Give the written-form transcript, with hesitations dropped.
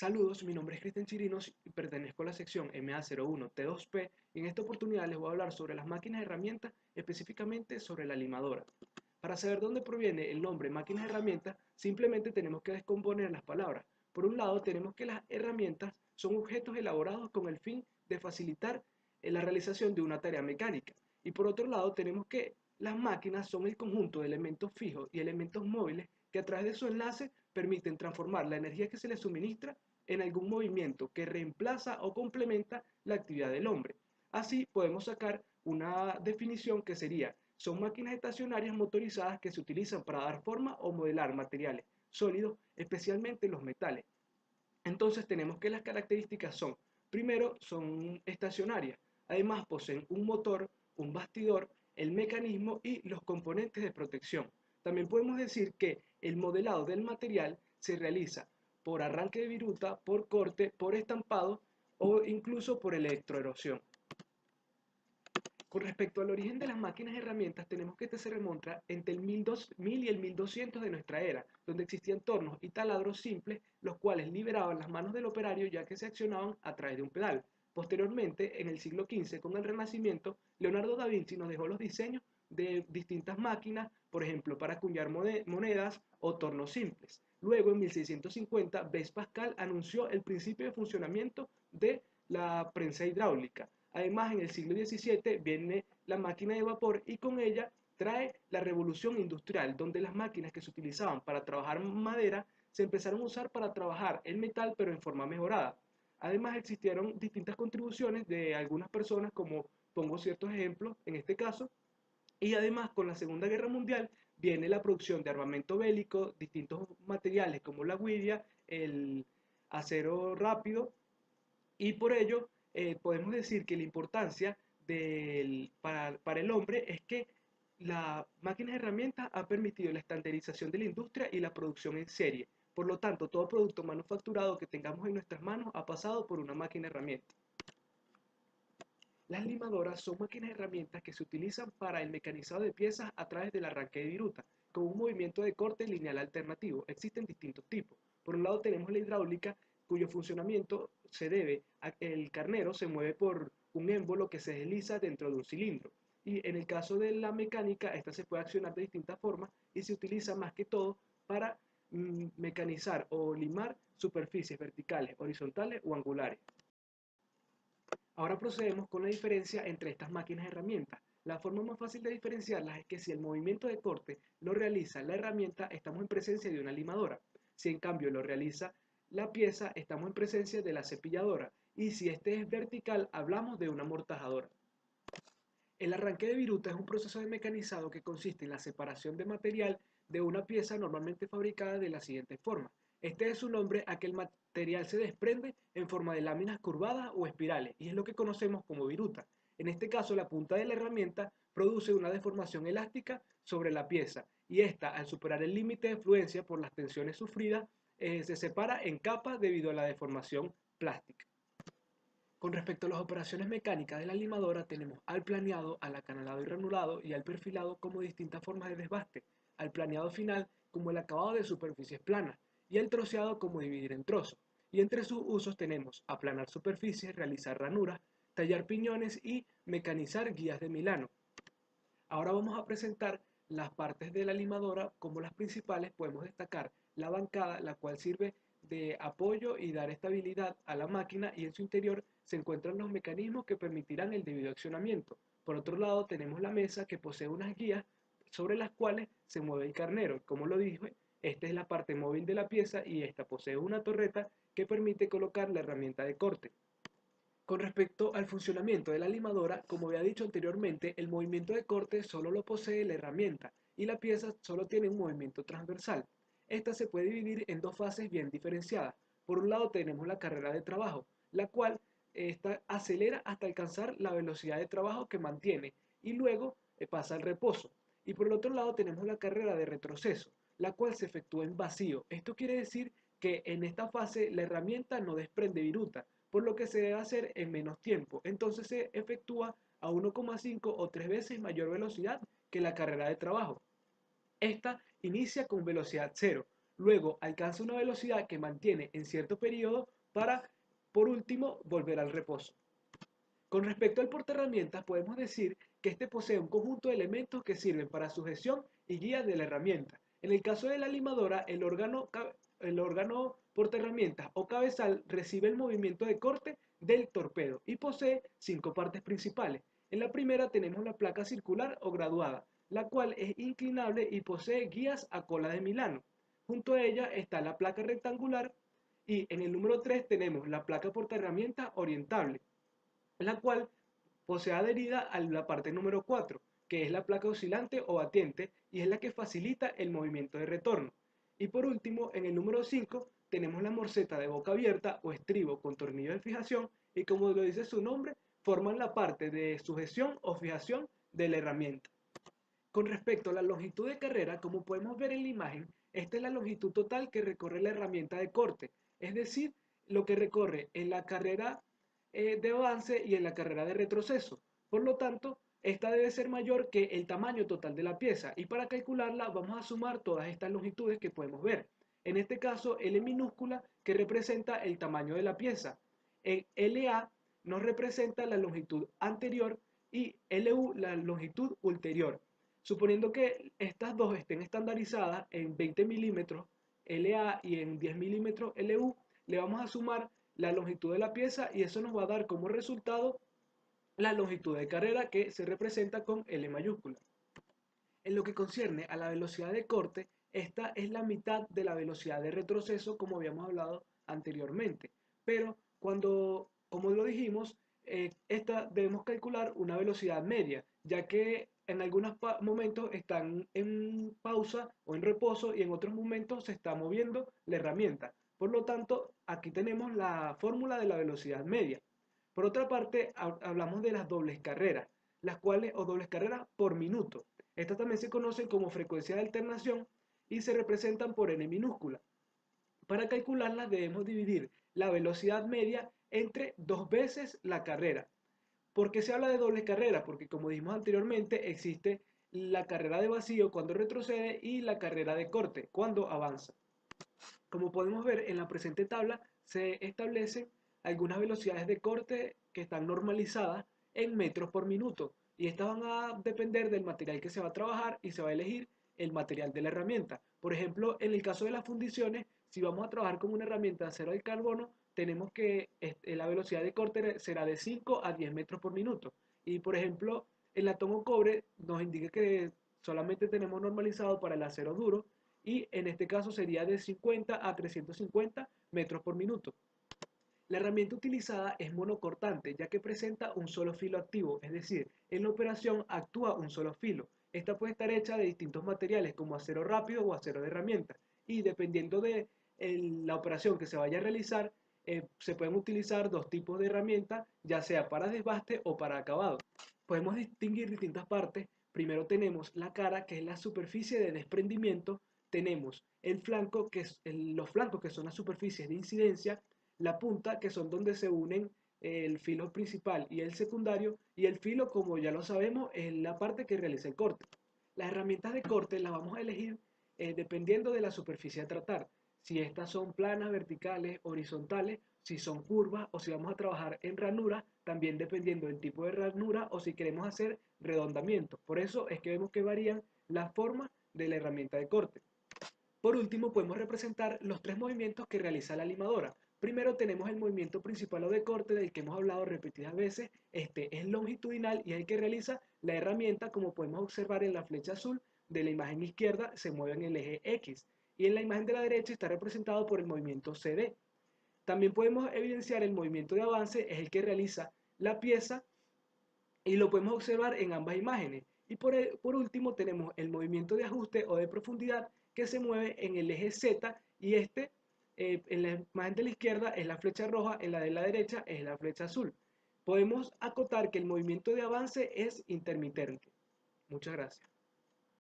Saludos, mi nombre es Cristian Chirinos y pertenezco a la sección MA01T2P y en esta oportunidad les voy a hablar sobre las máquinas herramientas, específicamente sobre la limadora. Para saber dónde proviene el nombre máquinas herramientas, simplemente tenemos que descomponer las palabras. Por un lado, tenemos que las herramientas son objetos elaborados con el fin de facilitar la realización de una tarea mecánica. Y por otro lado, tenemos que las máquinas son el conjunto de elementos fijos y elementos móviles que a través de su enlace permiten transformar la energía que se les suministra en algún movimiento que reemplaza o complementa la actividad del hombre. Así podemos sacar una definición que sería: son máquinas estacionarias motorizadas que se utilizan para dar forma o modelar materiales sólidos, especialmente los metales. Entonces tenemos que las características son: primero, son estacionarias, además poseen un motor, un bastidor, el mecanismo y los componentes de protección. También podemos decir que el modelado del material se realiza por arranque de viruta, por corte, por estampado o incluso por electroerosión. Con respecto al origen de las máquinas herramientas, tenemos que este se remonta entre el 1000 y el 1200 de nuestra era, donde existían tornos y taladros simples, los cuales liberaban las manos del operario ya que se accionaban a través de un pedal. Posteriormente, en el siglo XV, con el Renacimiento, Leonardo da Vinci nos dejó los diseños de distintas máquinas, por ejemplo, para acuñar monedas o tornos simples. Luego, en 1650, Blaise Pascal anunció el principio de funcionamiento de la prensa hidráulica. Además, en el siglo XVII viene la máquina de vapor y con ella trae la revolución industrial, donde las máquinas que se utilizaban para trabajar madera se empezaron a usar para trabajar el metal, pero en forma mejorada. Además, existieron distintas contribuciones de algunas personas, como pongo ciertos ejemplos en este caso, y además con la Segunda Guerra Mundial viene la producción de armamento bélico, distintos materiales como la guiria, el acero rápido, y por ello podemos decir que la importancia para el hombre es que la máquina de herramientas ha permitido la estandarización de la industria y la producción en serie. Por lo tanto, todo producto manufacturado que tengamos en nuestras manos ha pasado por una máquina de herramientas. Las limadoras son máquinas de herramientas que se utilizan para el mecanizado de piezas a través del arranque de viruta, con un movimiento de corte lineal alternativo. Existen distintos tipos. Por un lado tenemos la hidráulica, cuyo funcionamiento se debe a que el carnero se mueve por un émbolo que se desliza dentro de un cilindro. Y en el caso de la mecánica, esta se puede accionar de distintas formas y se utiliza más que todo para mecanizar o limar superficies verticales, horizontales o angulares. Ahora procedemos con la diferencia entre estas máquinas herramientas. La forma más fácil de diferenciarlas es que si el movimiento de corte lo realiza la herramienta, estamos en presencia de una limadora. Si en cambio lo realiza la pieza, estamos en presencia de la cepilladora. Y si este es vertical, hablamos de una amortajadora. El arranque de viruta es un proceso de mecanizado que consiste en la separación de material de una pieza normalmente fabricada de la siguiente forma. Este es su nombre a que el material se desprende en forma de láminas curvadas o espirales, y es lo que conocemos como viruta. En este caso, la punta de la herramienta produce una deformación elástica sobre la pieza, y esta, al superar el límite de fluencia por las tensiones sufridas, se separa en capas debido a la deformación plástica. Con respecto a las operaciones mecánicas de la limadora, tenemos al planeado, al acanalado y ranurado y al perfilado como distintas formas de desbaste, al planeado final como el acabado de superficies planas y al troceado como dividir en trozos. Y entre sus usos tenemos aplanar superficies, realizar ranuras, tallar piñones y mecanizar guías de Milano. Ahora vamos a presentar las partes de la limadora. Como las principales podemos destacar la bancada, la cual sirve de apoyo y dar estabilidad a la máquina, y en su interior se encuentran los mecanismos que permitirán el debido accionamiento. Por otro lado tenemos la mesa, que posee unas guías sobre las cuales se mueve el carnero. Como lo dije, esta es la parte móvil de la pieza y esta posee una torreta que permite colocar la herramienta de corte. Con respecto al funcionamiento de la limadora, como había dicho anteriormente, el movimiento de corte solo lo posee la herramienta y la pieza solo tiene un movimiento transversal. Esta se puede dividir en dos fases bien diferenciadas. Por un lado tenemos la carrera de trabajo, la cual esta acelera hasta alcanzar la velocidad de trabajo que mantiene y luego pasa al reposo. Y por el otro lado tenemos la carrera de retroceso, la cual se efectúa en vacío. Esto quiere decir que en esta fase la herramienta no desprende viruta, por lo que se debe hacer en menos tiempo. Entonces se efectúa a 1,5 o 3 veces mayor velocidad que la carrera de trabajo. Esta inicia con velocidad cero, Luego alcanza una velocidad que mantiene en cierto periodo para, por último, volver al reposo. Con respecto al portaherramientas, podemos decir que este posee un conjunto de elementos que sirven para sujeción y guía de la herramienta. En el caso de la limadora, el órgano portaherramientas o cabezal recibe el movimiento de corte del torpedo y posee 5 partes principales. En la primera tenemos la placa circular o graduada, la cual es inclinable y posee guías a cola de Milano. Junto a ella está la placa rectangular y en el número 3 tenemos la placa portaherramientas orientable, la cual posee adherida a la parte número 4, que es la placa oscilante o batiente y es la que facilita el movimiento de retorno. Y por último, en el número 5 tenemos la morceta de boca abierta o estribo con tornillo de fijación y como lo dice su nombre, forman la parte de sujeción o fijación de la herramienta. Con respecto a la longitud de carrera, como podemos ver en la imagen, esta es la longitud total que recorre la herramienta de corte, es decir, lo que recorre en la carrera de avance y en la carrera de retroceso. Por lo tanto, esta debe ser mayor que el tamaño total de la pieza y para calcularla vamos a sumar todas estas longitudes que podemos ver. En este caso, L minúscula que representa el tamaño de la pieza. En LA nos representa la longitud anterior y LU la longitud ulterior. Suponiendo que estas dos estén estandarizadas en 20 milímetros LA y en 10 milímetros LU, le vamos a sumar la longitud de la pieza y eso nos va a dar como resultado la longitud de carrera que se representa con L mayúscula. En lo que concierne a la velocidad de corte, esta es la mitad de la velocidad de retroceso como habíamos hablado anteriormente. Pero como lo dijimos, esta debemos calcular una velocidad media, ya que en algunos momentos están en pausa o en reposo y en otros momentos se está moviendo la herramienta. Por lo tanto, aquí tenemos la fórmula de la velocidad media. Por otra parte, hablamos de las dobles carreras, las cuales, o dobles carreras por minuto. Estas también se conocen como frecuencia de alternación y se representan por n minúscula. Para calcularlas debemos dividir la velocidad media entre 2 veces la carrera. ¿Por qué se habla de doble carrera? Porque como dijimos anteriormente, existe la carrera de vacío cuando retrocede y la carrera de corte cuando avanza. Como podemos ver en la presente tabla, se establecen algunas velocidades de corte que están normalizadas en metros por minuto y estas van a depender del material que se va a trabajar y se va a elegir el material de la herramienta. Por ejemplo, en el caso de las fundiciones, si vamos a trabajar con una herramienta de acero de carbono, tenemos que la velocidad de corte será de 5 a 10 metros por minuto. Y por ejemplo, el latón o cobre nos indica que solamente tenemos normalizado para el acero duro y en este caso sería de 50 a 350 metros por minuto. La herramienta utilizada es monocortante, ya que presenta un solo filo activo, es decir, en la operación actúa un solo filo. Esta puede estar hecha de distintos materiales como acero rápido o acero de herramienta y dependiendo de la operación que se vaya a realizar, se pueden utilizar dos tipos de herramienta, ya sea para desbaste o para acabado. Podemos distinguir distintas partes. Primero tenemos la cara, que es la superficie de desprendimiento. Tenemos el flanco, los flancos, que son las superficies de incidencia. La punta, que son donde se unen el filo principal y el secundario. Y el filo, como ya lo sabemos, es la parte que realiza el corte. Las herramientas de corte las vamos a elegir dependiendo de la superficie a tratar. Si estas son planas, verticales, horizontales, si son curvas o si vamos a trabajar en ranura, también dependiendo del tipo de ranura o si queremos hacer redondamientos. Por eso es que vemos que varían las formas de la herramienta de corte. Por último, podemos representar los tres movimientos que realiza la limadora. Primero tenemos el movimiento principal o de corte del que hemos hablado repetidas veces. Este es longitudinal y es el que realiza la herramienta, como podemos observar en la flecha azul de la imagen izquierda, se mueve en el eje X. Y en la imagen de la derecha está representado por el movimiento CD. También podemos evidenciar el movimiento de avance, es el que realiza la pieza y lo podemos observar en ambas imágenes. Y por último tenemos el movimiento de ajuste o de profundidad que se mueve en el eje Z y en la imagen de la izquierda es la flecha roja, en la de la derecha es la flecha azul. Podemos acotar que el movimiento de avance es intermitente. Muchas gracias.